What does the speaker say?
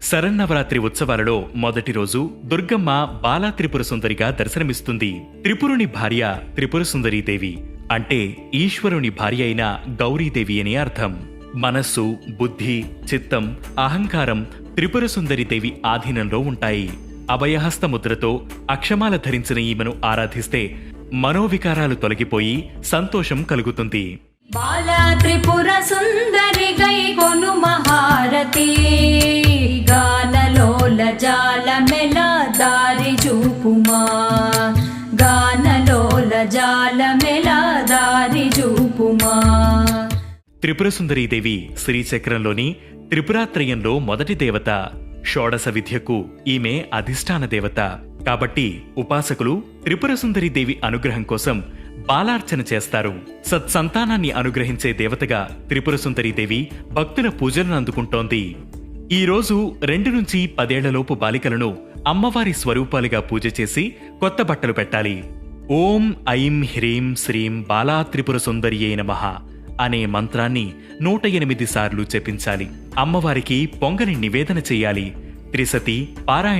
శరన్నవరాత్రి ఉత్సవాలలో మొదటి రోజు దుర్గమ్మ బాలా త్రిపుర సుందరిగా దర్శనమిస్తుంది. త్రిపురుని భార్య త్రిపుర సుందరీదేవి అంటే ఈశ్వరుని భార్య అయిన గౌరీదేవి అని అర్థం. మనస్సు, బుద్ధి, చిత్తం, అహంకారం త్రిపుర సుందరీదేవి ఆధీనంలో ఉంటాయి. అభయహస్త ముద్రతో అక్షమాల ధరించిన ఈమెను ఆరాధిస్తే మనోవికారాలు తొలగిపోయి సంతోషం కలుగుతుంది. బాలా త్రిపుర సుందరి గై కొను మహారతి, గానలోల జాల మెల దారి చూపుమా, గానలోల జాల మెల దారి చూపుమా. త్రిపుర సుందరీదేవి శ్రీచక్రంలోని త్రిపురాత్రయంలో మొదటి దేవత. షోడశ విద్యకు ఈమె అధిష్టాన దేవత. కాబట్టి ఉపాసకులు త్రిపుర సుందరీదేవి అనుగ్రహం కోసం బాలార్చన చేస్తారు. సత్సంతానాన్ని అనుగ్రహించే దేవతగా త్రిపుర సుందరీదేవి భక్తుల పూజలను అందుకుంటోంది. ఈ రోజు 2 నుంచి 10 ఏళ్లలోపు బాలికలను అమ్మవారి స్వరూపాలుగా పూజ చేసి కొత్త బట్టలు పెట్టాలి. ఓం ఐం హ్రీం శ్రీం బాలా త్రిపుర సుందరియే నమః అనే మంత్రాన్ని 108 సార్లు జపించాలి. అమ్మవారికి పొంగని నివేదన చెయ్యాలి. త్రిసతి పారాయణ